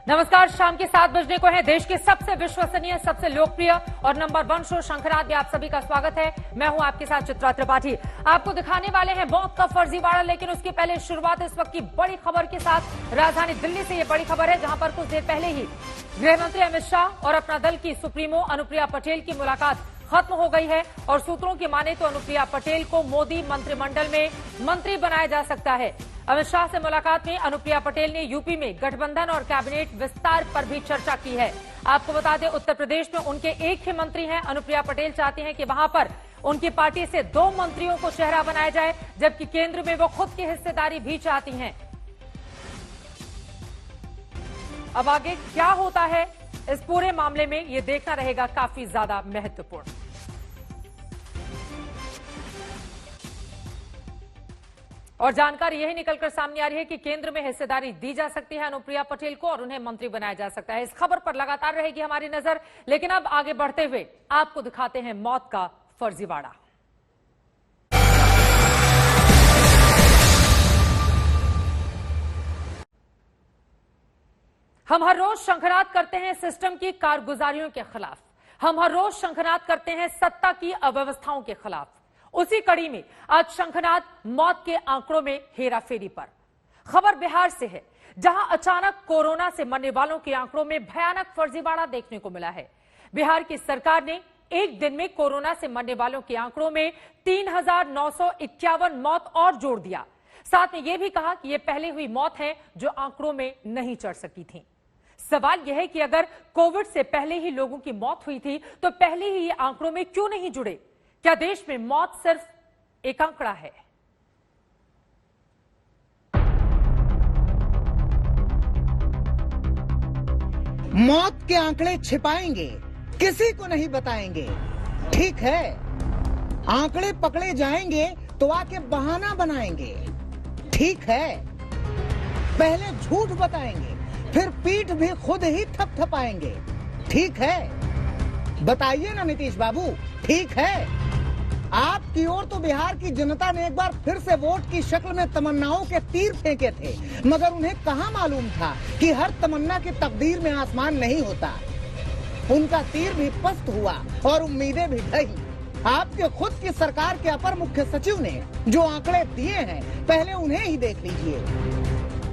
नमस्कार, शाम के 7 बजने को है। देश के सबसे विश्वसनीय, सबसे लोकप्रिय और नंबर 1 शो शंखनाद में आप सभी का स्वागत है। मैं हूं आपके साथ चित्रा त्रिपाठी। आपको दिखाने वाले हैं मौत का फर्जीवाड़ा, लेकिन उसके पहले शुरुआत इस वक्त की बड़ी खबर के साथ। राजधानी दिल्ली से ये बड़ी खबर है, जहां पर कुछ देर पहले ही गृह मंत्री अमित शाह और अपना दल की सुप्रीमो अनुप्रिया पटेल की मुलाकात खत्म हो गई है और सूत्रों की माने तो अनुप्रिया पटेल को मोदी मंत्रिमंडल में मंत्री बनाया जा सकता है। अमित शाह से मुलाकात में अनुप्रिया पटेल ने यूपी में गठबंधन और कैबिनेट विस्तार पर भी चर्चा की है। आपको बता दें, उत्तर प्रदेश में उनके एक ही मंत्री हैं। अनुप्रिया पटेल चाहती हैं कि वहां पर उनकी पार्टी से 2 मंत्रियों को चेहरा बनाया जाए, जबकि केंद्र में वो खुद की हिस्सेदारी भी चाहती हैं। अब आगे क्या होता है इस पूरे मामले में, ये देखना रहेगा काफी ज्यादा महत्वपूर्ण। और जानकारी यही निकलकर सामने आ रही है कि केंद्र में हिस्सेदारी दी जा सकती है अनुप्रिया पटेल को और उन्हें मंत्री बनाया जा सकता है। इस खबर पर लगातार रहेगी हमारी नजर, लेकिन अब आगे बढ़ते हुए आपको दिखाते हैं मौत का फर्जीवाड़ा। हम हर रोज शंखनाद करते हैं सिस्टम की कारगुजारियों के खिलाफ। हम हर रोज शंखनाद करते हैं सत्ता की अव्यवस्थाओं के खिलाफ। उसी कड़ी में आज शंखनाद मौत के आंकड़ों में हेराफेरी पर। खबर बिहार से है, जहां अचानक कोरोना से मरने वालों के आंकड़ों में भयानक फर्जीवाड़ा देखने को मिला है। बिहार की सरकार ने एक दिन में कोरोना से मरने वालों के आंकड़ों में 3,951 मौत और जोड़ दिया। साथ में यह भी कहा कि यह पहले हुई मौत है जो आंकड़ों में नहीं चढ़ सकी थी। सवाल यह है कि अगर कोविड से पहले ही लोगों की मौत हुई थी तो पहले ही ये आंकड़ों में क्यों नहीं जुड़े? क्या देश में मौत सिर्फ एक आंकड़ा है? मौत के आंकड़े छिपाएंगे, किसी को नहीं बताएंगे। ठीक है, आंकड़े पकड़े जाएंगे तो आके बहाना बनाएंगे। ठीक है, पहले झूठ बताएंगे, फिर पीठ भी खुद ही थपथपाएंगे। ठीक है, बताइए ना नीतीश बाबू, ठीक है। आपकी ओर तो बिहार की जनता ने एक बार फिर से वोट की शक्ल में तमन्नाओं के तीर फेंके थे, मगर उन्हें कहां मालूम था कि हर तमन्ना की तकदीर में आसमान नहीं होता। उनका तीर भी पस्त हुआ और उम्मीदें भी ढही। आपके खुद की सरकार के अपर मुख्य सचिव ने जो आंकड़े दिए हैं, पहले उन्हें ही देख लीजिए।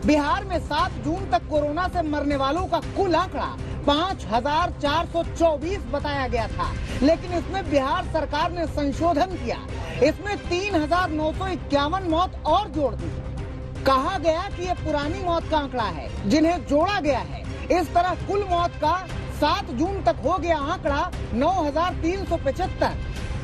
बिहार में 7 जून तक कोरोना से मरने वालों का कुल आंकड़ा 5,424 बताया गया था, लेकिन इसमें बिहार सरकार ने संशोधन किया। इसमें 3,951 मौत और जोड़ दी। कहा गया कि ये पुरानी मौत का आंकड़ा है जिन्हें जोड़ा गया है। इस तरह कुल मौत का 7 जून तक हो गया आंकड़ा 9,375।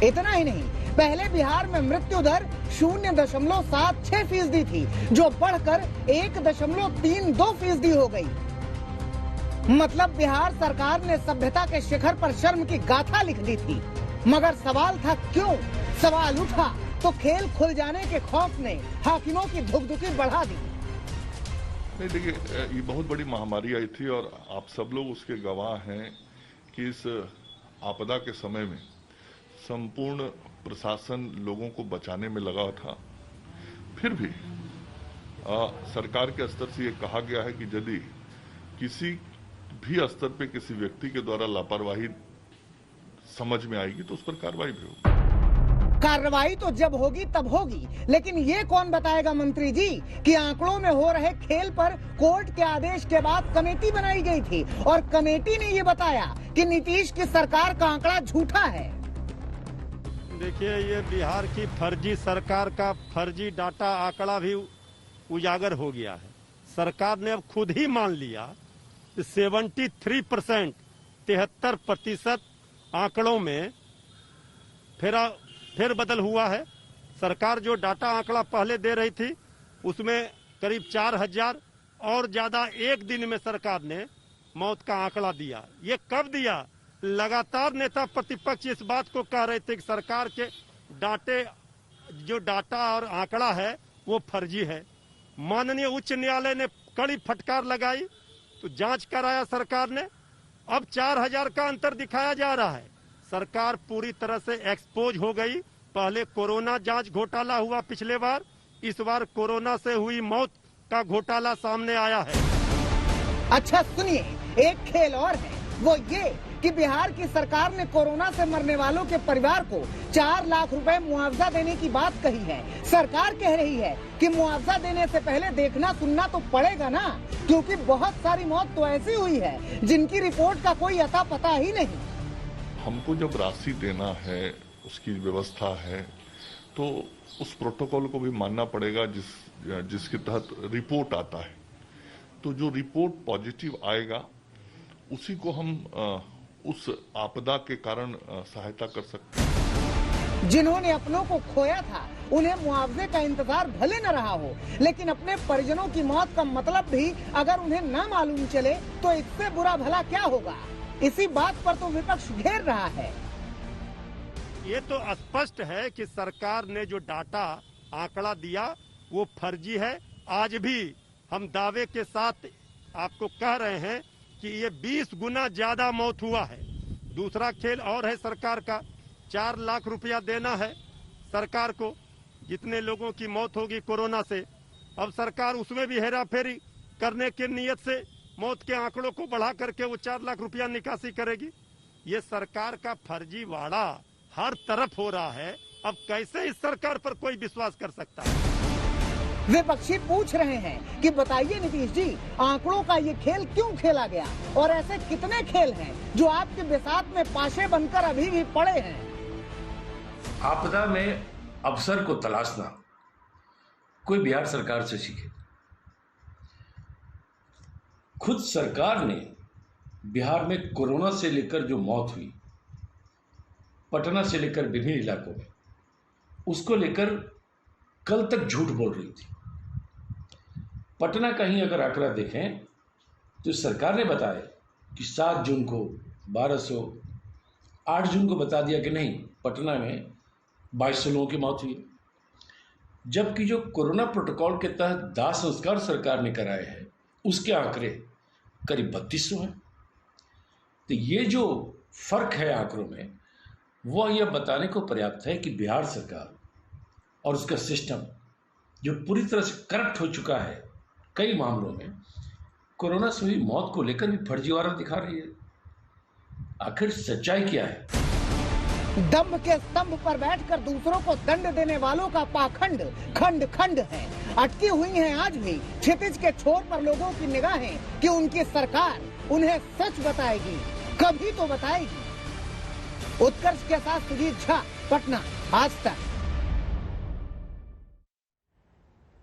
इतना ही नहीं, पहले बिहार में मृत्यु दर 0.76% थी, जो बढ़कर 1.32% हो गई। मतलब बिहार सरकार ने सभ्यता के शिखर पर शर्म की गाथा लिख दी थी। मगर सवाल था क्यों? सवाल उठा तो खेल खुल जाने के खौफ ने हाकिमों की धुकधुकी बढ़ा दी। नहीं, देखिए, ये बहुत बड़ी महामारी आई थी और आप सब लोग उसके गवाह हैं कि इस आपदा के समय में संपूर्ण प्रशासन लोगों को बचाने में लगा था। फिर भी सरकार के स्तर से ये कहा गया है कि यदि किसी भी स्तर पे किसी व्यक्ति के द्वारा लापरवाही समझ में आएगी तो उस पर कार्रवाई भी होगी। कार्रवाई तो जब होगी तब होगी, लेकिन ये कौन बताएगा मंत्री जी कि आंकड़ों में हो रहे खेल पर कोर्ट के आदेश के बाद कमेटी बनाई गई थी और कमेटी ने ये बताया कि नीतीश की सरकार का आंकड़ा झूठा है। देखिए, ये बिहार की फर्जी सरकार का फर्जी डाटा आंकड़ा भी उजागर हो गया है। सरकार ने अब खुद ही मान लिया 73%, 73% आंकड़ों में फिर बदल हुआ है। सरकार जो डाटा आंकड़ा पहले दे रही थी उसमें करीब 4,000 और ज्यादा एक दिन में सरकार ने मौत का आंकड़ा दिया। ये कब दिया? लगातार नेता प्रतिपक्ष इस बात को कह रहे थे कि सरकार के जो डाटा और आंकड़ा है वो फर्जी है। माननीय उच्च न्यायालय ने कड़ी फटकार लगाई तो जांच कराया सरकार ने। अब 4,000 का अंतर दिखाया जा रहा है। सरकार पूरी तरह से एक्सपोज हो गई। पहले कोरोना जांच घोटाला हुआ पिछले बार, इस बार कोरोना से हुई मौत का घोटाला सामने आया है। अच्छा सुनिए, एक खेल और है, वो ये कि बिहार की सरकार ने कोरोना से मरने वालों के परिवार को 4 लाख रुपए मुआवजा देने की बात कही है। सरकार कह रही है कि मुआवजा देने से पहले देखना सुनना तो पड़ेगा ना, क्योंकि बहुत सारी मौत तो ऐसी हुई है जिनकी रिपोर्ट का कोई अता पता ही नहीं। हमको जब राशि देना है, उसकी व्यवस्था है, तो उस प्रोटोकॉल को भी मानना पड़ेगा जिसके तहत रिपोर्ट आता है। तो जो रिपोर्ट पॉजिटिव आएगा उसी को हम उस आपदा के कारण सहायता कर सकते हैं। जिन्होंने अपनों को खोया था उन्हें मुआवजे का इंतजार भले न रहा हो, लेकिन अपने परिजनों की मौत का मतलब भी अगर उन्हें न मालूम चले तो इससे बुरा भला क्या होगा। इसी बात पर तो विपक्ष घेर रहा है। ये तो स्पष्ट है कि सरकार ने जो डाटा आंकड़ा दिया वो फर्जी है। आज भी हम दावे के साथ आपको कह रहे हैं कि ये 20 गुना ज्यादा मौत हुआ है। दूसरा खेल और है सरकार का, 4 लाख रुपया देना है सरकार को जितने लोगों की मौत होगी कोरोना से। अब सरकार उसमें भी हेरा फेरी करने की नीयत से मौत के आंकड़ों को बढ़ा करके वो 4 लाख रुपया निकासी करेगी। ये सरकार का फर्जीवाड़ा हर तरफ हो रहा है। अब कैसे इस सरकार पर कोई विश्वास कर सकता है। विपक्षी पूछ रहे हैं कि बताइए नीतीश जी, आंकड़ों का ये खेल क्यों खेला गया, और ऐसे कितने खेल हैं जो आपके बिसात में पाशे बनकर अभी भी पड़े हैं। आपदा में अवसर को तलाशना कोई बिहार सरकार से सीखे। खुद सरकार ने बिहार में कोरोना से लेकर जो मौत हुई, पटना से लेकर विभिन्न इलाकों में, उसको लेकर कल तक झूठ बोल रही थी। पटना का ही अगर आंकड़ा देखें तो सरकार ने बताया कि 7 जून को 1200, 8 जून को बता दिया कि नहीं पटना में 2200 लोगों की मौत हुई, जबकि जो कोरोना प्रोटोकॉल के तहत दाह संस्कार सरकार ने कराए हैं उसके आंकड़े करीब 3200 हैं। तो ये जो फर्क है आंकड़ों में, वह यह बताने को पर्याप्त है कि बिहार सरकार और उसका सिस्टम जो पूरी तरह से करप्ट हो चुका है, कई मामलों में कोरोना से हुई मौत को लेकर भी फर्जीवाड़ा दिखा रही है। आखिर सच्चाई क्या है? दम्भ के स्तंभ पर बैठकर दूसरों को दंड देने वालों का पाखंड खंड खंड है। अटकी हुई हैं आज भी क्षितिज के छोर पर लोगों की निगाहें कि उनकी सरकार उन्हें सच बताएगी, कभी तो बताएगी। उत्कर्ष के साथ सुजीत झा, पटना, आज तक।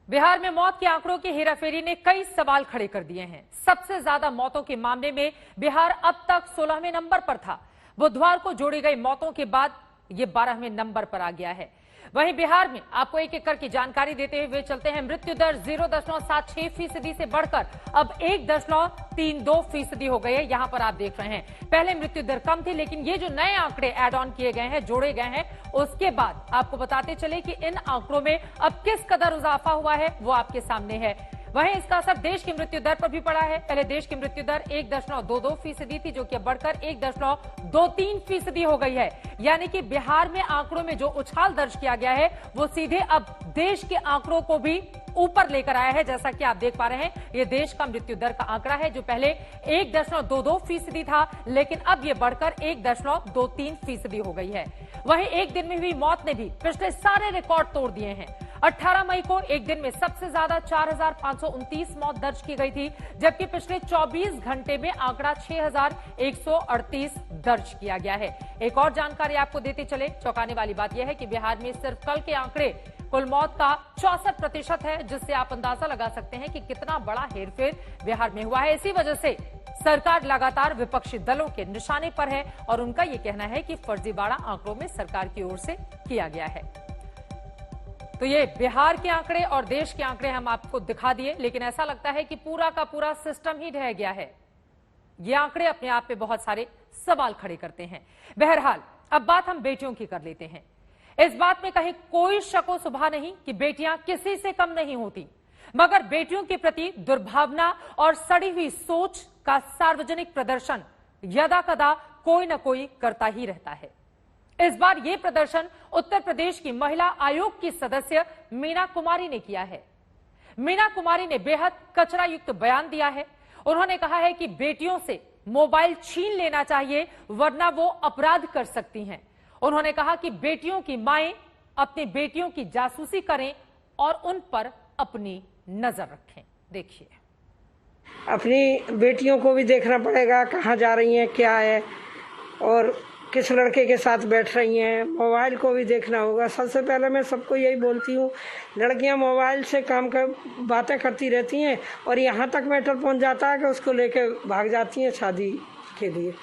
बिहार में मौत के आंकड़ों की हेराफेरी ने कई सवाल खड़े कर दिए हैं। सबसे ज्यादा मौतों के मामले में बिहार अब तक 16वें नंबर पर था। बुधवार को जोड़ी गई मौतों के बाद ये 12वें नंबर पर आ गया है। वहीं बिहार में आपको एक एक करके जानकारी देते हुए चलते हैं। मृत्यु दर 0.76% से बढ़कर अब 1.32% हो गई है। यहां पर आप देख रहे हैं, पहले मृत्यु दर कम थी, लेकिन ये जो नए आंकड़े ऐड ऑन किए गए हैं, जोड़े गए हैं, उसके बाद आपको बताते चले कि इन आंकड़ों में अब किस कदर इजाफा हुआ है वो आपके सामने है। वहीं इसका असर देश की मृत्यु दर पर भी पड़ा है। पहले देश की मृत्यु दर 1.22% थी, जो कि बढ़कर 1.23% हो गई है। यानी कि बिहार में आंकड़ों में जो उछाल दर्ज किया गया है वो सीधे अब देश के आंकड़ों को भी ऊपर लेकर आया है। जैसा कि आप देख पा रहे हैं, ये देश का मृत्यु दर का आंकड़ा है, जो पहले 1.22% था, लेकिन अब ये बढ़कर 1.23% हो गई है। वहीं एक दिन में हुई मौत ने भी पिछले सारे रिकॉर्ड तोड़ दिए हैं। 18 मई को एक दिन में सबसे ज्यादा 4,529 मौत दर्ज की गई थी, जबकि पिछले 24 घंटे में आंकड़ा 6,138 दर्ज किया गया है। एक और जानकारी आपको देते चले, चौंकाने वाली बात यह है कि बिहार में सिर्फ कल के आंकड़े कुल मौत का 64% है, जिससे आप अंदाजा लगा सकते हैं कि कितना बड़ा हेरफेर बिहार में हुआ है। इसी वजह से सरकार लगातार विपक्षी दलों के निशाने पर है और उनका यह कहना है कि फर्जीवाड़ा आंकड़ों में सरकार की ओर से किया गया है। तो ये बिहार के आंकड़े और देश के आंकड़े हम आपको दिखा दिए, लेकिन ऐसा लगता है कि पूरा का पूरा सिस्टम ही ढह गया है। ये आंकड़े अपने आप में बहुत सारे सवाल खड़े करते हैं। बहरहाल अब बात हम बेटियों की कर लेते हैं। इस बात में कहीं कोई शक व शुबा नहीं कि बेटियां किसी से कम नहीं होती, मगर बेटियों के प्रति दुर्भावना और सड़ी हुई सोच का सार्वजनिक प्रदर्शन यदाकदा कोई न कोई करता ही रहता है। इस बार यह प्रदर्शन उत्तर प्रदेश की महिला आयोग की सदस्य मीना कुमारी ने किया है। मीना कुमारी ने बेहद कचरा युक्त बयान दिया है। उन्होंने कहा है कि बेटियों से मोबाइल छीन लेना चाहिए वरना वो अपराध कर सकती हैं। उन्होंने कहा कि बेटियों की माएं अपनी बेटियों की जासूसी करें और उन पर अपनी नजर रखें। देखिए, अपनी बेटियों को भी देखना पड़ेगा कहाँ जा रही हैं, क्या है और किस लड़के के साथ बैठ रही हैं। मोबाइल को भी देखना होगा। सबसे पहले मैं सबको यही बोलती हूँ, लड़कियां मोबाइल से बातें करती रहती हैं और यहाँ तक मैटर पहुँच जाता है कि उसको लेके भाग जाती हैं शादी के लिए।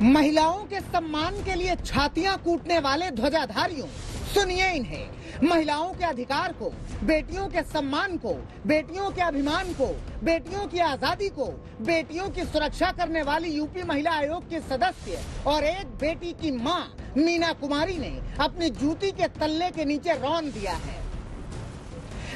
महिलाओं के सम्मान के लिए छातियां कूटने वाले ध्वजाधारियों, सुनिए इन्हें। महिलाओं के अधिकार को, बेटियों के सम्मान को, बेटियों के अभिमान को, बेटियों की आजादी को, बेटियों की सुरक्षा करने वाली यूपी महिला आयोग की सदस्य और एक बेटी की मां मीना कुमारी ने अपनी जूती के तल्ले के नीचे रौंद दिया है।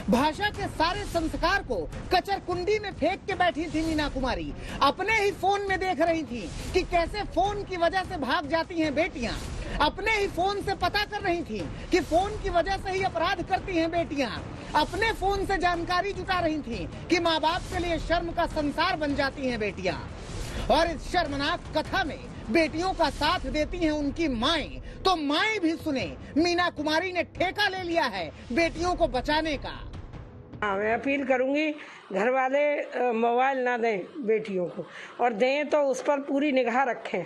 भाषा के सारे संस्कार को कचर कुंडी में फेंक के बैठी थी मीना कुमारी। अपने ही फोन में देख रही थी कि कैसे फोन की वजह से भाग जाती हैं बेटियां। अपने ही फोन से पता कर रही थी कि फोन की वजह से ही अपराध करती हैं बेटियां। अपने फोन से जानकारी जुटा रही थी कि माँ बाप के लिए शर्म का संसार बन जाती हैं बेटियां। और इस शर्मनाक कथा में बेटियों का साथ देती हैं उनकी माएं। तो माएं भी सुने, मीना कुमारी ने ठेका ले लिया है बेटियों को बचाने का। मैं अपील करूंगी, घर वाले मोबाइल ना दें बेटियों को, और दें तो उस पर पूरी निगाह रखें।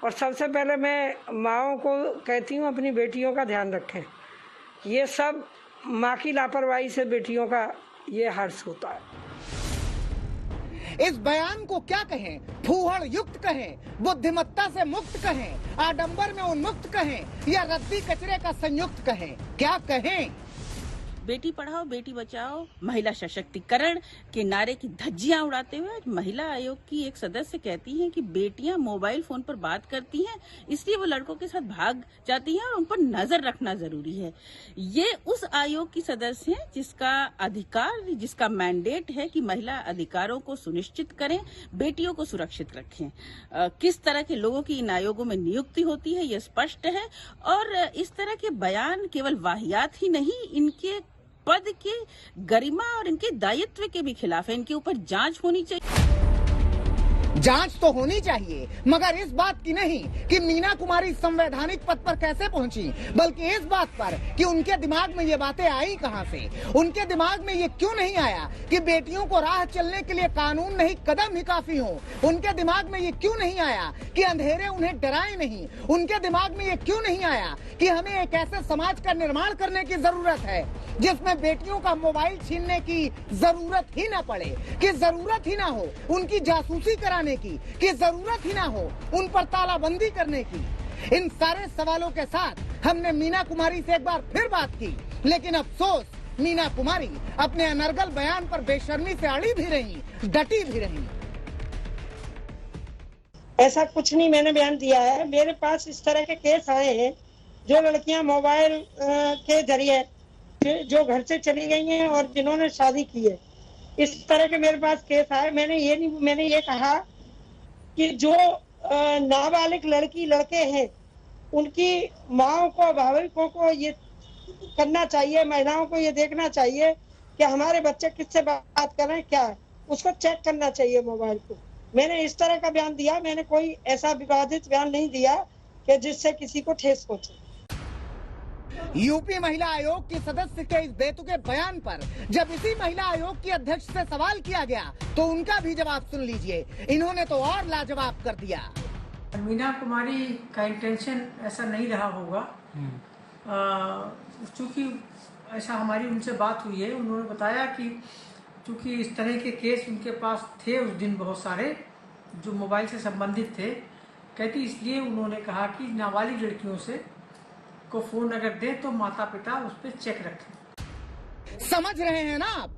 और सबसे पहले मैं माँओं को कहती हूँ अपनी बेटियों का ध्यान रखें। ये सब माँ की लापरवाही से बेटियों का ये हर्ष होता है। इस बयान को क्या कहें? फूहड़ युक्त कहें, बुद्धिमत्ता से मुक्त कहें, आडंबर में उन्मुक्त कहें या रद्दी कचरे का संयुक्त कहें? क्या कहें? बेटी पढ़ाओ बेटी बचाओ महिला सशक्तिकरण के नारे की धज्जियां उड़ाते हुए महिला आयोग की एक सदस्य कहती हैं कि बेटियां मोबाइल फोन पर बात करती हैं, इसलिए वो लड़कों के साथ भाग जाती हैं और उन पर नजर रखना जरूरी है। ये उस आयोग की सदस्य हैं जिसका अधिकार, जिसका मैंडेट है कि महिला अधिकारों को सुनिश्चित करें, बेटियों को सुरक्षित रखें। किस तरह के लोगों की इन आयोगों में नियुक्ति होती है ये स्पष्ट है। और इस तरह के बयान केवल वाहियात ही नहीं, इनके पद के गरिमा और इनके दायित्व के भी खिलाफ है। इनके ऊपर जांच होनी चाहिए। जांच तो होनी चाहिए, मगर इस बात की नहीं कि मीना कुमारी संवैधानिक पद पर कैसे पहुंची, बल्कि इस बात पर कि उनके दिमाग में ये बातें आई कहां से। उनके दिमाग में ये क्यों नहीं आया कि बेटियों को राह चलने के लिए कानून नहीं कदम ही काफी हो। उनके दिमाग में ये क्यों नहीं आया कि अंधेरे उन्हें डराए नहीं। उनके दिमाग में ये क्यों नहीं आया कि हमें एक ऐसे समाज का निर्माण करने की जरूरत है जिसमें बेटियों का मोबाइल छीनने की जरूरत ही न पड़े, कि जरूरत ही ना हो उनकी जासूसी कराने की जरूरत ही ना हो उन पर तालाबंदी करने की। इन सारे सवालों के साथ हमने मीना कुमारी से एक बार फिर बात की, लेकिन अफसोस मीना कुमारी अपने अनर्गल बयान पर बेशर्मी से अड़ी भी रही, डटी भी रही। ऐसा कुछ नहीं मैंने बयान दिया है। मेरे पास इस तरह के केस आए हैं जो लड़कियां मोबाइल के जरिए जो घर से चली गई हैं और जिन्होंने शादी की है, इस तरह के मेरे पास केस आए। मैंने ये कहा कि जो नाबालिग लड़की लड़के हैं उनकी माओं को, अभिभावकों को ये करना चाहिए, महिलाओं को ये देखना चाहिए कि हमारे बच्चे किससे बात कर रहे हैं, क्या है, उसको चेक करना चाहिए मोबाइल को। मैंने इस तरह का बयान दिया। मैंने कोई ऐसा विवादित बयान नहीं दिया कि जिससे किसी को ठेस पहुंचे। यूपी महिला आयोग की सदस्य के इस बेतुके बयान पर जब इसी महिला आयोग की अध्यक्ष से सवाल किया गया तो उनका भी जवाब सुन लीजिए। इन्होंने तो और लाजवाब कर दिया। मीना कुमारी का इंटेंशन ऐसा नहीं रहा होगा, चूंकि ऐसा हमारी उनसे बात हुई है। उन्होंने बताया कि चूंकि इस तरह के केस उनके पास थे उस दिन बहुत सारे जो मोबाइल से संबंधित थे, कहती इसलिए उन्होंने कहा कि नाबालिग लड़कियों से को फोन अगर दे तो माता पिता उस पर चेक रखें। समझ रहे हैं ना आप?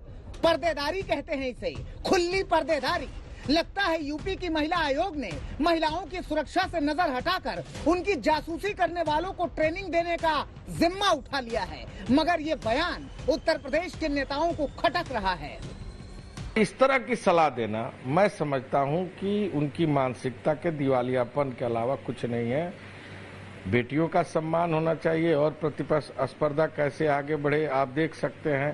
पर्देदारी कहते हैं इसे, खुली पर्देदारी। लगता है यूपी की महिला आयोग ने महिलाओं की सुरक्षा से नजर हटाकर उनकी जासूसी करने वालों को ट्रेनिंग देने का जिम्मा उठा लिया है। मगर ये बयान उत्तर प्रदेश के नेताओं को खटक रहा है। इस तरह की सलाह देना मैं समझता हूं कि उनकी मानसिकता के दिवालियापन के अलावा कुछ नहीं है। बेटियों का सम्मान होना चाहिए और प्रतिस्पर्धा कैसे आगे बढ़े। आप देख सकते हैं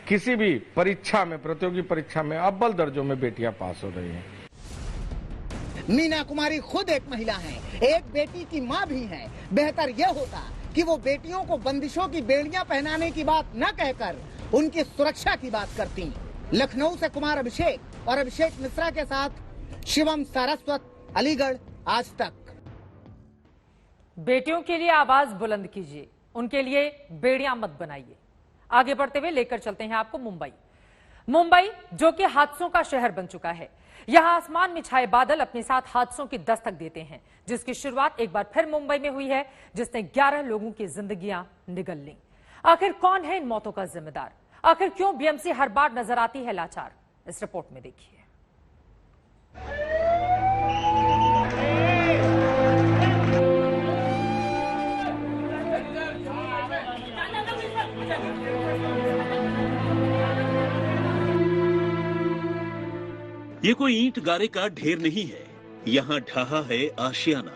किसी भी परीक्षा में, प्रतियोगी परीक्षा में अव्वल दर्जों में बेटियां पास हो रही हैं। मीना कुमारी खुद एक महिला हैं, एक बेटी की मां भी हैं। बेहतर यह होता कि वो बेटियों को बंदिशों की बेड़ियां पहनाने की बात न कहकर उनकी सुरक्षा की बात करती। लखनऊ से कुमार अभिषेक और अभिषेक मिश्रा के साथ शिवम सारस्वत, अलीगढ़, आज तक। बेटियों के लिए आवाज बुलंद कीजिए, उनके लिए बेड़ियां मत बनाइए। आगे बढ़ते हुए लेकर चलते हैं आपको मुंबई, जो कि हादसों का शहर बन चुका है। यहां आसमान में छाए बादल अपने साथ हादसों की दस्तक देते हैं, जिसकी शुरुआत एक बार फिर मुंबई में हुई है, जिसने 11 लोगों की जिंदगियां निगल ली। आखिर कौन है इन मौतों का जिम्मेदार? आखिर क्यों बीएमसी हर बार नजर आती है लाचार? इस रिपोर्ट में देखिए। ये कोई ईंट गारे का ढेर नहीं है, यहाँ ढहा है आशियाना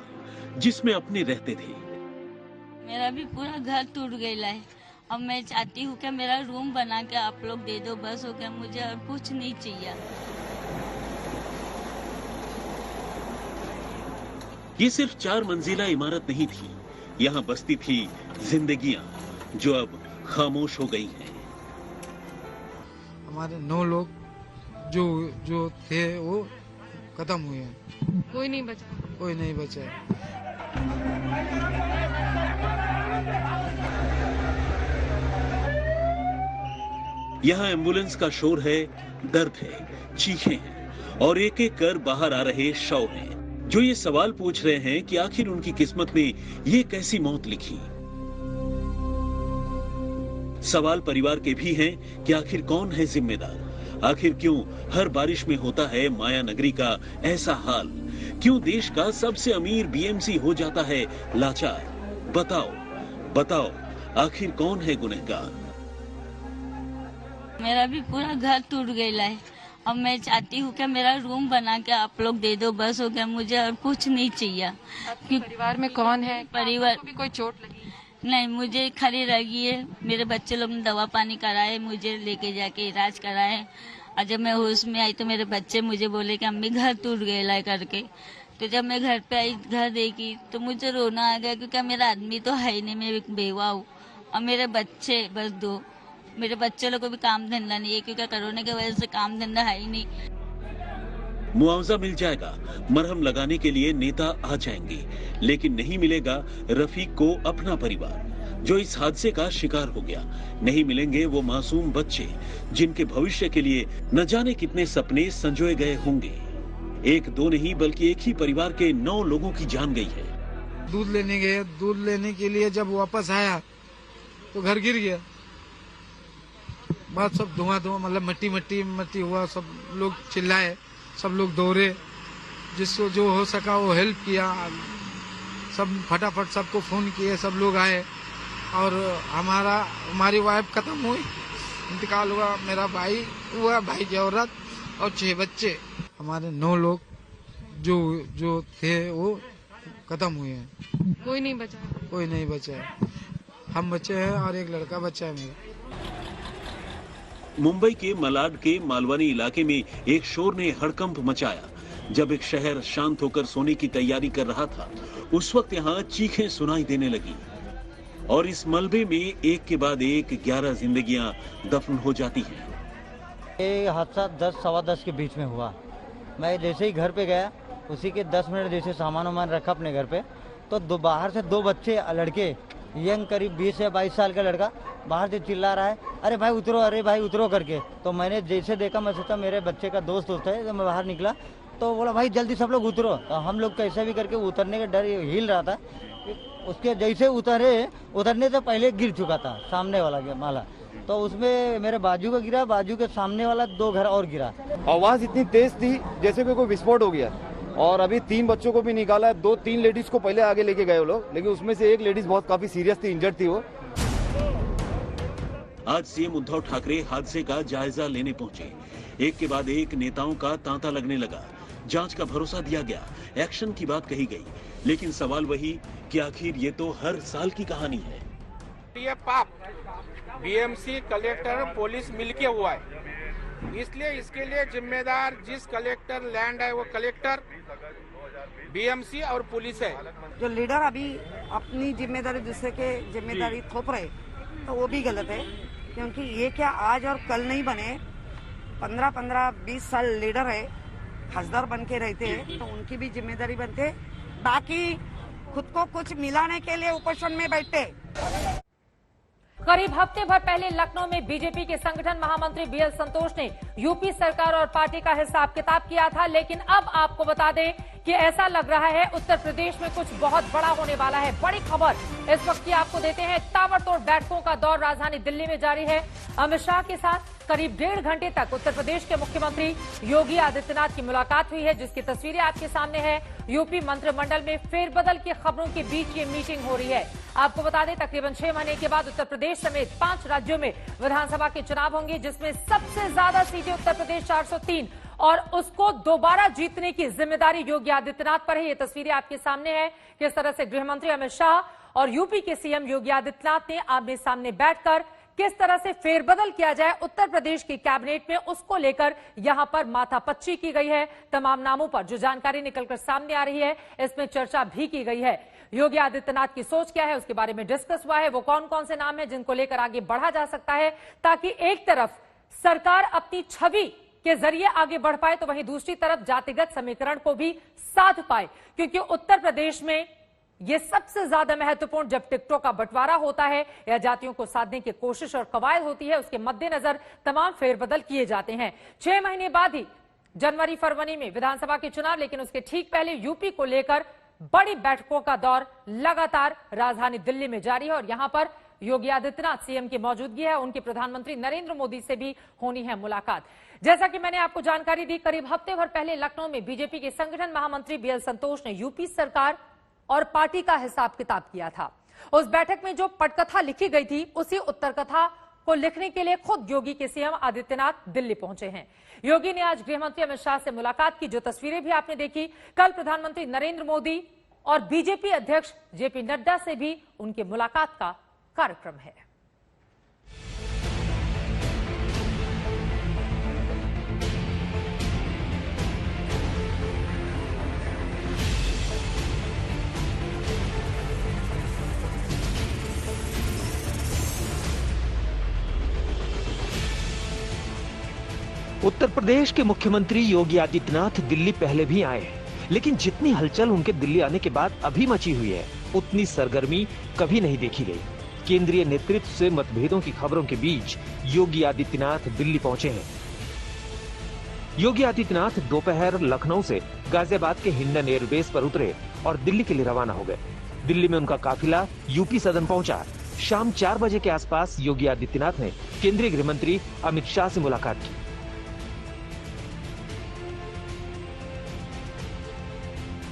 जिसमें अपने रहते थे। मेरा भी पूरा घर टूट गया है। अब मैं चाहती हूँ कि मेरा रूम बना के आप लोग दे दो, बस हो गया, मुझे और कुछ नहीं चाहिए। ये सिर्फ 4 मंजिला इमारत नहीं थी, यहाँ बसती थी जिंदगियां जो अब खामोश हो गई हैं। हमारे 9 लोग जो थे वो खत्म हुए हैं। कोई नहीं बचा। यहाँ एम्बुलेंस का शोर है, दर्द है, चीखें हैं और एक एक कर बाहर आ रहे शव हैं, जो ये सवाल पूछ रहे हैं कि आखिर उनकी किस्मत में ये कैसी मौत लिखी। सवाल परिवार के भी हैं कि आखिर कौन है जिम्मेदार? आखिर क्यों हर बारिश में होता है माया नगरी का ऐसा हाल? क्यों देश का सबसे अमीर बीएमसी हो जाता है लाचार? बताओ, आखिर कौन है गुनहगार? मेरा भी पूरा घर टूट गया है। अब मैं चाहती हूँ कि मेरा रूम बना के आप लोग दे दो, बस हो गया, मुझे और कुछ नहीं चाहिए। परिवार में कौन है? परिवार भी कोई चोट लगी? नहीं, मुझे खड़ी लगी है। मेरे बच्चे लोग ने दवा पानी कराए, मुझे लेके जाके इलाज कराए। और जब मैं होश में आई तो मेरे बच्चे मुझे बोले कि अम्मी घर टूट गया है करके। तो जब मैं घर पे आई, घर देखी तो मुझे रोना आ गया, क्योंकि मेरा आदमी तो है ही नहीं, मैं एक बेवा हूँ और मेरे बच्चे बस 2। मेरे बच्चे लोग को भी काम धंधा नहीं है, क्योंकि कोरोना की वजह से काम धंधा है ही नहीं। मुआवजा मिल जाएगा, मरहम लगाने के लिए नेता आ जाएंगे, लेकिन नहीं मिलेगा रफीक को अपना परिवार जो इस हादसे का शिकार हो गया। नहीं मिलेंगे वो मासूम बच्चे जिनके भविष्य के लिए न जाने कितने सपने संजोए गए होंगे। 1-2 नहीं बल्कि एक ही परिवार के 9 लोगों की जान गई है। दूध लेने गए, दूध लेने के लिए जब वापस आया तो घर गिर गया। बात सब धुआं मतलब मट्टी हुआ। सब लोग चिल्लाए, सब लोग दौड़े, जिसको जो हो सका वो हेल्प किया। सब फटाफट सबको फोन किए, सब लोग आए और हमारी वाइफ खत्म हुई, इंतकाल हुआ। मेरा भाई हुआ, भाई की औरत और 6 बच्चे। हमारे 9 लोग जो थे वो खत्म हुए हैं। कोई नहीं बचा। हम बच्चे हैं और एक लड़का बच्चा है मेरा। मुंबई के मलाड के मालवानी इलाके में एक शोर ने हड़कंप मचाया। जब एक शहर शांत होकर सोने की तैयारी कर रहा था, उस वक्त यहाँ चीखें सुनाई देने लगी और इस मलबे में एक के बाद एक 11 जिंदगियां दफन हो जाती हैं। ये हादसा 10-10:15 के बीच में हुआ। मैं जैसे ही घर पे गया, उसी के 10 मिनट जैसे सामान रखा अपने घर पे, तो बाहर से 2 बच्चे लड़के, यंग करीब 20 या 22 साल का लड़का बाहर से चिल्ला रहा है, अरे भाई उतरो करके। तो मैंने जैसे देखा, मैं सोचा मेरे बच्चे का दोस्त है, जब मैं बाहर निकला तो बोला भाई जल्दी सब लोग उतरो। तो हम लोग कैसे भी करके उतरने का डर हिल रहा था। उसके जैसे उतरने से पहले गिर चुका था सामने वाला माला, तो उसमें मेरे बाजू का गिरा, बाजू के सामने वाला 2 घर और गिरा। आवाज इतनी तेज थी जैसे कोई विस्फोट हो गया। और अभी 3 बच्चों को भी निकाला है। 2-3 लेडीज को पहले आगे लेके गए वो लोग, लेकिन उसमें से एक लेडीज बहुत काफी सीरियस थी, इंजर्ड थी वो। आज सीएम उद्धव ठाकरे हादसे का जायजा लेने पहुंचे। एक के बाद एक नेताओं का तांता लगने लगा। जांच का भरोसा दिया गया, एक्शन की बात कही गई, लेकिन सवाल वही कि आखिर ये तो हर साल की कहानी है। ये पाप बीएमसी, कलेक्टर, पुलिस मिलके हुआ है। इसलिए इसके लिए जिम्मेदार जिस कलेक्टर लैंड है वो कलेक्टर, बीएमसी और पुलिस है। जो लीडर अभी अपनी जिम्मेदारी दूसरे के जिम्मेदारी थोप रहे तो वो भी गलत है, क्योंकि ये क्या आज और कल नहीं बने। 15-20 साल लीडर है, हसदार बन के रहते हैं तो उनकी भी जिम्मेदारी बनते, बाकी खुद को कुछ मिलाने के लिए उपोषण में बैठते। करीब हफ्ते भर पहले लखनऊ में बीजेपी के संगठन महामंत्री बीएल संतोष ने यूपी सरकार और पार्टी का हिसाब किताब किया था, लेकिन अब आपको बता दें कि ऐसा लग रहा है उत्तर प्रदेश में कुछ बहुत बड़ा होने वाला है। बड़ी खबर इस वक्त की आपको देते हैं। ताबड़तोड़ बैठकों का दौर राजधानी दिल्ली में जारी है। अमित शाह के साथ करीब 1.5 घंटे तक उत्तर प्रदेश के मुख्यमंत्री योगी आदित्यनाथ की मुलाकात हुई है, जिसकी तस्वीरें आपके सामने है। यूपी मंत्रिमंडल में फेरबदल की खबरों के बीच ये मीटिंग हो रही है। आपको बता दें तकरीबन 6 महीने के बाद उत्तर प्रदेश समेत 5 राज्यों में विधानसभा के चुनाव होंगे, जिसमें सबसे ज्यादा सीटें उत्तर प्रदेश 403 और उसको दोबारा जीतने की जिम्मेदारी योगी आदित्यनाथ पर है। ये तस्वीरें आपके सामने है। किस तरह से गृह मंत्री अमित शाह और यूपी के सीएम योगी आदित्यनाथ ने आमने सामने बैठकर किस तरह से फेरबदल किया जाए उत्तर प्रदेश की कैबिनेट में, उसको लेकर यहां पर माथापच्ची की गई है। तमाम नामों पर जो जानकारी निकलकर सामने आ रही है इसमें चर्चा भी की गई है। योगी आदित्यनाथ की सोच क्या है उसके बारे में डिस्कस हुआ है। वो कौन कौन से नाम है जिनको लेकर आगे बढ़ा जा सकता है, ताकि एक तरफ सरकार अपनी छवि के जरिए आगे बढ़ पाए तो वहीं दूसरी तरफ जातिगत समीकरण को भी साध पाए, क्योंकि उत्तर प्रदेश में यह सबसे ज्यादा महत्वपूर्ण जब टिकटों का बंटवारा होता है या जातियों को साधने की कोशिश और कवायद होती है, उसके मद्देनजर तमाम फेरबदल किए जाते हैं। 6 महीने बाद ही जनवरी फरवरी में विधानसभा के चुनाव, लेकिन उसके ठीक पहले यूपी को लेकर बड़ी बैठकों का दौर लगातार राजधानी दिल्ली में जारी है और यहां पर योगी आदित्यनाथ सीएम की मौजूदगी है। उनकी प्रधानमंत्री नरेंद्र मोदी से भी होनी है मुलाकात। जैसा कि मैंने आपको जानकारी दी, करीब हफ्ते भर पहले लखनऊ में बीजेपी के संगठन महामंत्री बीएल संतोष ने यूपी सरकार और पार्टी का हिसाब किताब किया था। उस बैठक में जो पटकथा लिखी गई थी उसी उत्तर कथा को लिखने के लिए खुद योगी के सीएम आदित्यनाथ दिल्ली पहुंचे हैं। योगी ने आज गृहमंत्री अमित शाह से मुलाकात की, जो तस्वीरें भी आपने देखी। कल प्रधानमंत्री नरेंद्र मोदी और बीजेपी अध्यक्ष जेपी नड्डा से भी उनकी मुलाकात का कार्यक्रम है। उत्तर प्रदेश के मुख्यमंत्री योगी आदित्यनाथ दिल्ली पहले भी आए हैं, लेकिन जितनी हलचल उनके दिल्ली आने के बाद अभी मची हुई है उतनी सरगर्मी कभी नहीं देखी गई। केंद्रीय नेतृत्व से मतभेदों की खबरों के बीच योगी आदित्यनाथ दिल्ली पहुंचे हैं। योगी आदित्यनाथ दोपहर लखनऊ से गाजियाबाद के हिंडन एयरबेस पर उतरे और दिल्ली के लिए रवाना हो गए। दिल्ली में उनका काफिला यूपी सदन पहुंचा। शाम 4 बजे के आसपास योगी आदित्यनाथ ने केंद्रीय गृह मंत्री अमित शाह से मुलाकात की।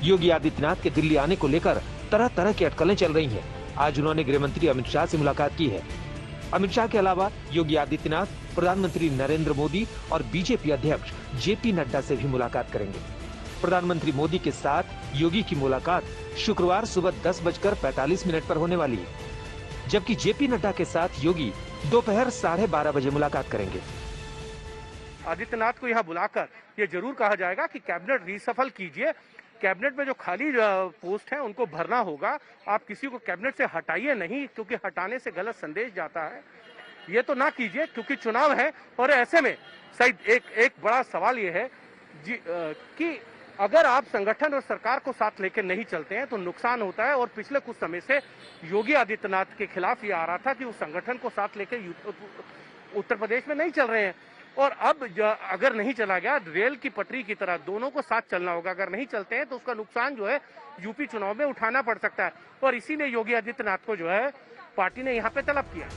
योगी आदित्यनाथ के दिल्ली आने को लेकर तरह तरह की अटकलें चल रही हैं। आज उन्होंने गृह मंत्री अमित शाह से मुलाकात की है। अमित शाह के अलावा योगी आदित्यनाथ प्रधानमंत्री नरेंद्र मोदी और बीजेपी अध्यक्ष जेपी नड्डा से भी मुलाकात करेंगे। प्रधानमंत्री मोदी के साथ योगी की मुलाकात शुक्रवार सुबह 10:45 पर होने वाली है, जबकि जेपी नड्डा के साथ योगी दोपहर 12:30 बजे मुलाकात करेंगे। आदित्यनाथ को यहाँ बुलाकर ये जरूर कहा जाएगा कि कैबिनेट रीसफल कीजिए। कैबिनेट में जो खाली पोस्ट है उनको भरना होगा। आप किसी को कैबिनेट से हटाइए नहीं, क्योंकि हटाने से गलत संदेश जाता है। ये तो ना कीजिए, क्योंकि चुनाव है। और ऐसे में शायद एक बड़ा सवाल ये है कि अगर आप संगठन और सरकार को साथ लेकर नहीं चलते हैं तो नुकसान होता है। और पिछले कुछ समय से योगी आदित्यनाथ के खिलाफ ये आ रहा था कि वो संगठन को साथ लेकर उत्तर प्रदेश में नहीं चल रहे हैं। और अब अगर नहीं चला गया, रेल की पटरी की तरह दोनों को साथ चलना होगा। अगर नहीं चलते हैं तो उसका नुकसान जो है यूपी चुनाव में उठाना पड़ सकता है। और इसीलिए योगी आदित्यनाथ को जो है पार्टी ने यहाँ पे तलब किया।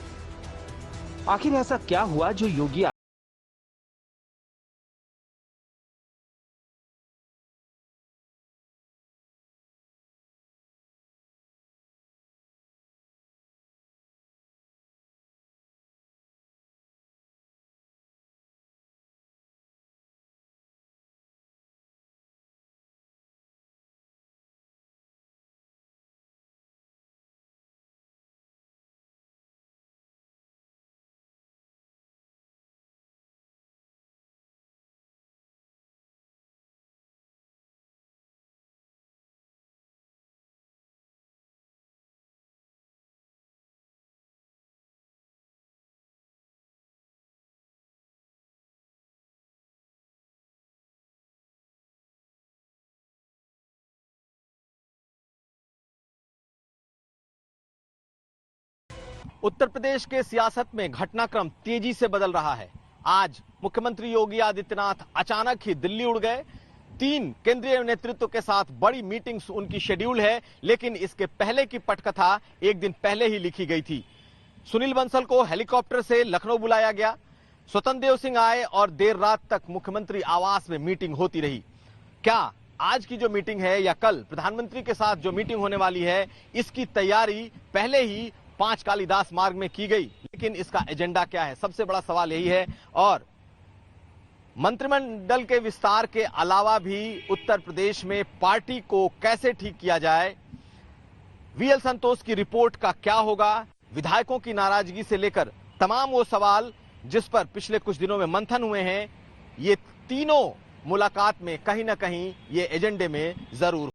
आखिर ऐसा क्या हुआ जो योगी उत्तर प्रदेश के सियासत में घटनाक्रम तेजी से बदल रहा है। आज मुख्यमंत्री योगी आदित्यनाथ अचानक ही दिल्ली उड़ गए। 3 केंद्रीय नेतृत्व के साथ बड़ी मीटिंग्स उनकी शेड्यूल है, लेकिन इसके पहले की पटकथा एक दिन पहले ही लिखी गई थी। सुनील बंसल को हेलीकॉप्टर से लखनऊ बुलाया गया। स्वतंत्र देव सिंह आए और देर रात तक मुख्यमंत्री आवास में मीटिंग होती रही। क्या आज की जो मीटिंग है या कल प्रधानमंत्री के साथ जो मीटिंग होने वाली है, इसकी तैयारी पहले ही 5 कालीदास मार्ग में की गई, लेकिन इसका एजेंडा क्या है, सबसे बड़ा सवाल यही है। और मंत्रिमंडल के विस्तार के अलावा भी उत्तर प्रदेश में पार्टी को कैसे ठीक किया जाए, वीएल संतोष की रिपोर्ट का क्या होगा, विधायकों की नाराजगी से लेकर तमाम वो सवाल जिस पर पिछले कुछ दिनों में मंथन हुए हैं, ये तीनों मुलाकात में कहीं ना कहीं ये एजेंडे में जरूर।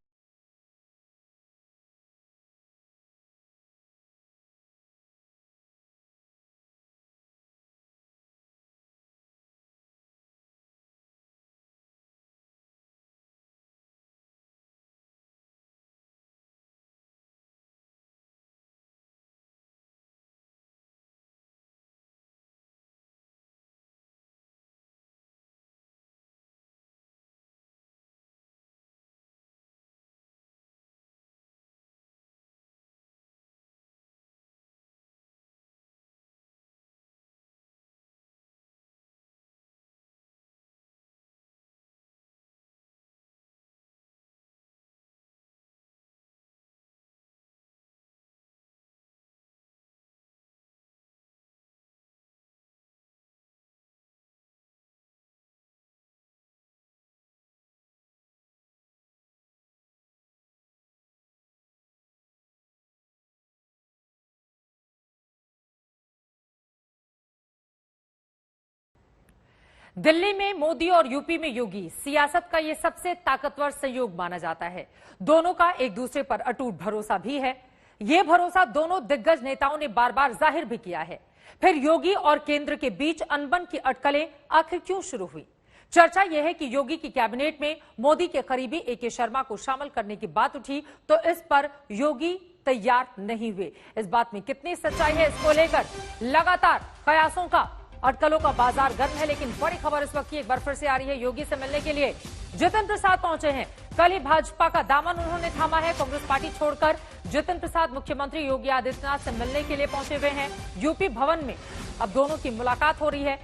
दिल्ली में मोदी और यूपी में योगी, सियासत का यह सबसे ताकतवर संयोग माना जाता है। दोनों का एक दूसरे पर अटूट भरोसा भी है। यह भरोसा दोनों दिग्गज नेताओं ने बार बार जाहिर भी किया है। फिर योगी और केंद्र के बीच अनबन की अटकलें आखिर क्यों शुरू हुई? चर्चा यह है कि योगी की कैबिनेट में मोदी के करीबी एके शर्मा को शामिल करने की बात उठी तो इस पर योगी तैयार नहीं हुए। इस बात में कितनी सच्चाई है, इसको लेकर लगातार कयासों का, अटकलों का बाजार गर्म है। लेकिन बड़ी खबर इस वक्त की एक बार फिर से आ रही है। योगी से मिलने के लिए जितिन प्रसाद पहुंचे हैं। कल ही भाजपा का दामन उन्होंने थामा है। कांग्रेस पार्टी छोड़कर जितिन प्रसाद मुख्यमंत्री योगी आदित्यनाथ से मिलने के लिए पहुंचे हुए हैं यूपी भवन में। अब दोनों की मुलाकात हो रही है।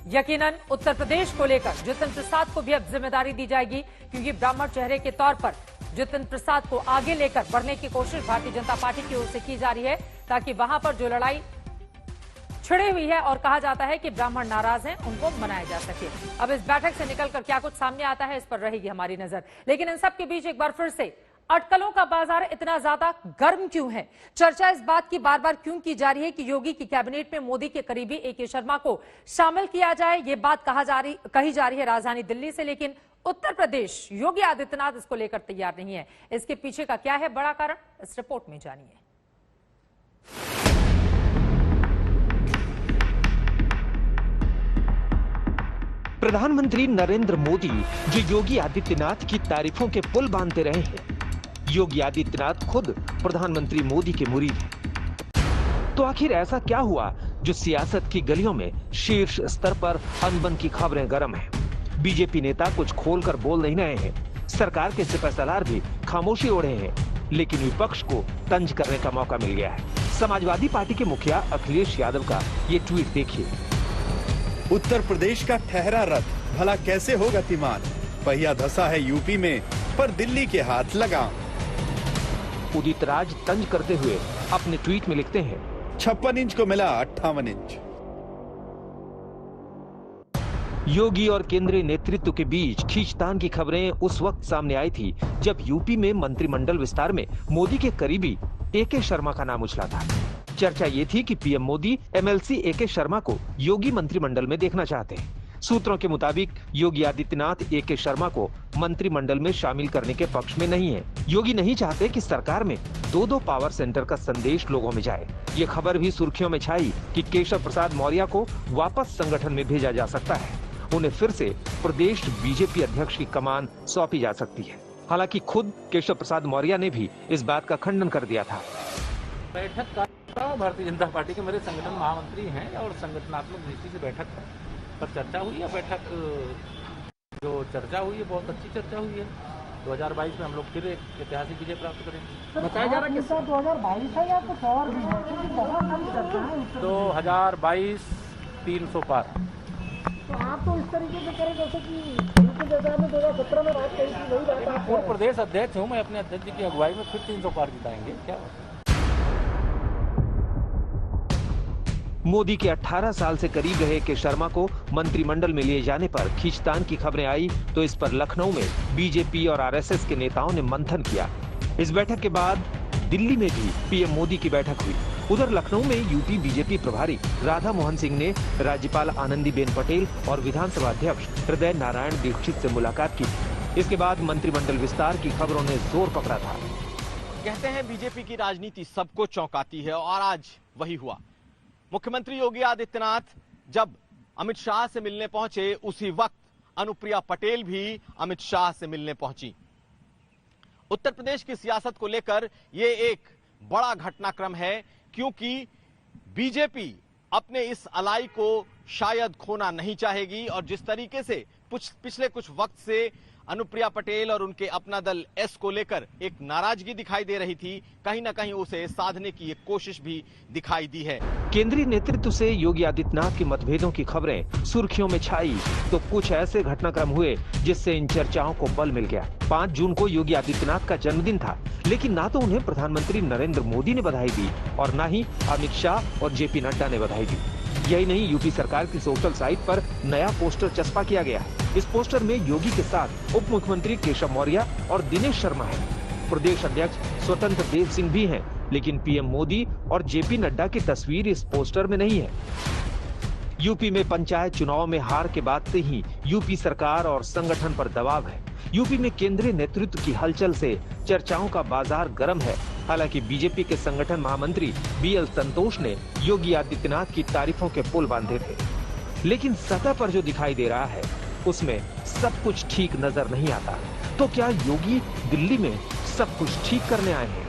यकीनन उत्तर प्रदेश को लेकर जितिन प्रसाद को भी अब जिम्मेदारी दी जाएगी, क्योंकि ब्राह्मण चेहरे के तौर पर जितिन प्रसाद को आगे लेकर बढ़ने की कोशिश भारतीय जनता पार्टी की ओर से की जा रही है, ताकि वहां पर जो लड़ाई छिड़ी हुई है और कहा जाता है कि ब्राह्मण नाराज हैं, उनको मनाया जा सके। अब इस बैठक से निकलकर क्या कुछ सामने आता है, इस पर रहेगी हमारी नजर। लेकिन इन सब के बीच एक बार फिर से अटकलों का बाजार इतना ज्यादा गर्म क्यों है? चर्चा इस बात की बार बार क्यों की जा रही है कि योगी की कैबिनेट में मोदी के करीबी एके शर्मा को शामिल किया जाए? ये बात कही जा रही है राजधानी दिल्ली से, लेकिन उत्तर प्रदेश योगी आदित्यनाथ इसको लेकर तैयार नहीं है। इसके पीछे का क्या है बड़ा कारण, इस रिपोर्ट में जानिए। प्रधानमंत्री नरेंद्र मोदी जो योगी आदित्यनाथ की तारीफों के पुल बांधते रहे हैं, योगी आदित्यनाथ खुद प्रधानमंत्री मोदी के मुरीद हैं। तो आखिर ऐसा क्या हुआ जो सियासत की गलियों में शीर्ष स्तर पर अनबन की खबरें गर्म हैं? बीजेपी नेता कुछ खोलकर बोल नहीं रहे हैं, सरकार के सिपहसालार भी खामोशी ओढ़े हैं, लेकिन विपक्ष को तंज करने का मौका मिल गया है। समाजवादी पार्टी के मुखिया अखिलेश यादव का ये ट्वीट देखिए। उत्तर प्रदेश का ठहरा रथ भला कैसे हो गतिमान, पहिया धसा है यूपी में पर दिल्ली के हाथ लगाम। उदित राज तंज करते हुए अपने ट्वीट में लिखते हैं, 56 इंच को मिला 58 इंच। योगी और केंद्रीय नेतृत्व के बीच खींचतान की खबरें उस वक्त सामने आई थी जब यूपी में मंत्रिमंडल विस्तार में मोदी के करीबी एके शर्मा का नाम उछला था। चर्चा ये थी कि पीएम मोदी एमएलसी एके शर्मा को योगी मंत्रिमंडल में देखना चाहते हैं। सूत्रों के मुताबिक योगी आदित्यनाथ एके शर्मा को मंत्रिमंडल में शामिल करने के पक्ष में नहीं है। योगी नहीं चाहते कि सरकार में 2-2 पावर सेंटर का संदेश लोगों में जाए। ये खबर भी सुर्खियों में छाई कि केशव प्रसाद मौर्य को वापस संगठन में भेजा जा सकता है। उन्हें फिर से प्रदेश बीजेपी अध्यक्ष की कमान सौंपी जा सकती है। हालांकि खुद केशव प्रसाद मौर्य ने भी इस बात का खंडन कर दिया था। बैठक का रहा हूँ भारतीय जनता पार्टी के मेरे संगठन महामंत्री हैं और संगठनात्मक दृष्टि से बैठक पर चर्चा हुई है। बैठक जो चर्चा हुई है बहुत अच्छी चर्चा हुई है। 2022 में हम लोग फिर एक ऐतिहासिक विजय प्राप्त करेंगे। बताया जा रहा है कि 2022 है या कुछ और भी है, क्योंकि बहुत सारी चर्चा है। 2022 300 पार। तो आप तो इस तरीके से करें जैसे कि 2017 में बात कही थी, वही बात आप पूर्व प्रदेश अध्यक्ष हूँ मैं, अपने अध्यक्ष की अगुवाई में फिर 300 पार जिताएंगे। क्या बात है। मोदी के 18 साल से करीब रहे के शर्मा को मंत्रिमंडल में लिए जाने पर खींचतान की खबरें आई तो इस पर लखनऊ में बीजेपी और आरएसएस के नेताओं ने मंथन किया। इस बैठक के बाद दिल्ली में भी पीएम मोदी की बैठक हुई। उधर लखनऊ में यूपी बीजेपी प्रभारी राधा मोहन सिंह ने राज्यपाल आनंदीबेन पटेल और विधानसभा अध्यक्ष हृदय नारायण दीक्षित से मुलाकात की। इसके बाद मंत्रिमंडल विस्तार की खबरों ने जोर पकड़ा था। कहते हैं बीजेपी की राजनीति सबको चौंकाती है और आज वही हुआ। मुख्यमंत्री योगी आदित्यनाथ जब अमित शाह से मिलने पहुंचे उसी वक्त अनुप्रिया पटेल भी अमित शाह से मिलने पहुंची। उत्तर प्रदेश की सियासत को लेकर यह एक बड़ा घटनाक्रम है, क्योंकि बीजेपी अपने इस अलाई को शायद खोना नहीं चाहेगी और जिस तरीके से पिछले कुछ वक्त से अनुप्रिया पटेल और उनके अपना दल एस को लेकर एक नाराजगी दिखाई दे रही थी, कहीं ना कहीं उसे साधने की एक कोशिश भी दिखाई दी है। केंद्रीय नेतृत्व से योगी आदित्यनाथ के मतभेदों की खबरें सुर्खियों में छाई तो कुछ ऐसे घटनाक्रम हुए जिससे इन चर्चाओं को बल मिल गया। 5 जून को योगी आदित्यनाथ का जन्मदिन था, लेकिन ना तो उन्हें प्रधानमंत्री नरेंद्र मोदी ने बधाई दी और ना ही अमित शाह और जेपी नड्डा ने बधाई दी। यही नहीं, यूपी सरकार की सोशल साइट पर नया पोस्टर चस्पा किया गया है। इस पोस्टर में योगी के साथ उप मुख्यमंत्री केशव मौर्य और दिनेश शर्मा है। प्रदेश अध्यक्ष स्वतंत्र देव सिंह भी हैं, लेकिन पीएम मोदी और जेपी नड्डा की तस्वीर इस पोस्टर में नहीं है। यूपी में पंचायत चुनाव में हार के बाद से ही यूपी सरकार और संगठन पर दबाव है। यूपी में केंद्रीय नेतृत्व की हलचल से चर्चाओं का बाजार गर्म है। हालांकि बीजेपी के संगठन महामंत्री बीएल संतोष ने योगी आदित्यनाथ की तारीफों के पुल बांधे थे, लेकिन सतह पर जो दिखाई दे रहा है उसमें सब कुछ ठीक नजर नहीं आता। तो क्या योगी दिल्ली में सब कुछ ठीक करने आए हैं?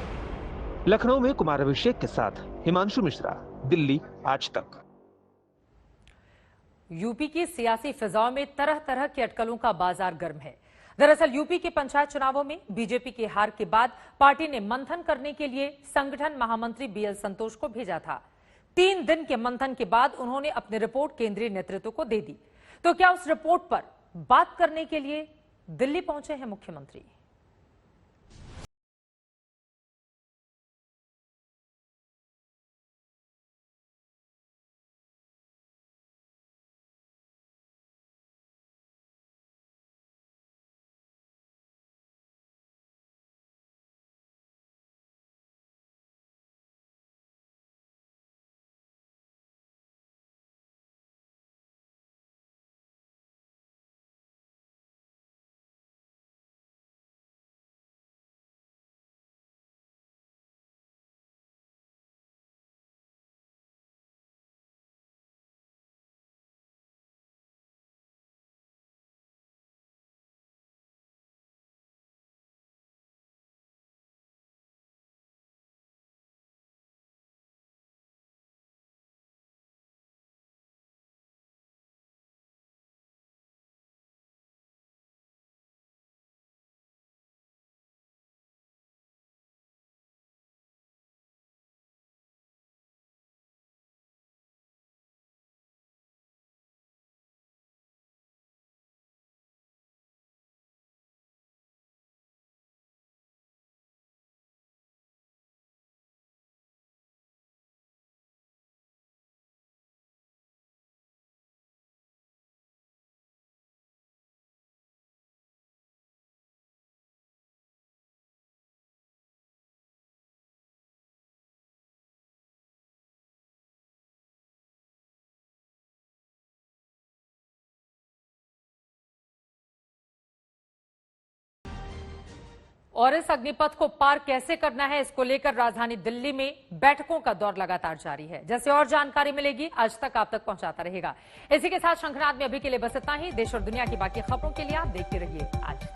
लखनऊ में कुमार अभिषेक के साथ हिमांशु मिश्रा, दिल्ली आज तक। यूपी की सियासी फिजाओं में तरह तरह की अटकलों का बाजार गर्म है। दरअसल यूपी के पंचायत चुनावों में बीजेपी की हार के बाद पार्टी ने मंथन करने के लिए संगठन महामंत्री बीएल संतोष को भेजा था। 3 दिन के मंथन के बाद उन्होंने अपनी रिपोर्ट केंद्रीय नेतृत्व को दे दी। तो क्या उस रिपोर्ट पर बात करने के लिए दिल्ली पहुंचे हैं मुख्यमंत्री? और इस अग्निपथ को पार कैसे करना है, इसको लेकर राजधानी दिल्ली में बैठकों का दौर लगातार जारी है। जैसे और जानकारी मिलेगी आज तक आप तक पहुंचाता रहेगा। इसी के साथ शंखनाद में अभी के लिए बस इतना ही। देश और दुनिया की बाकी खबरों के लिए आप देखते रहिए आज।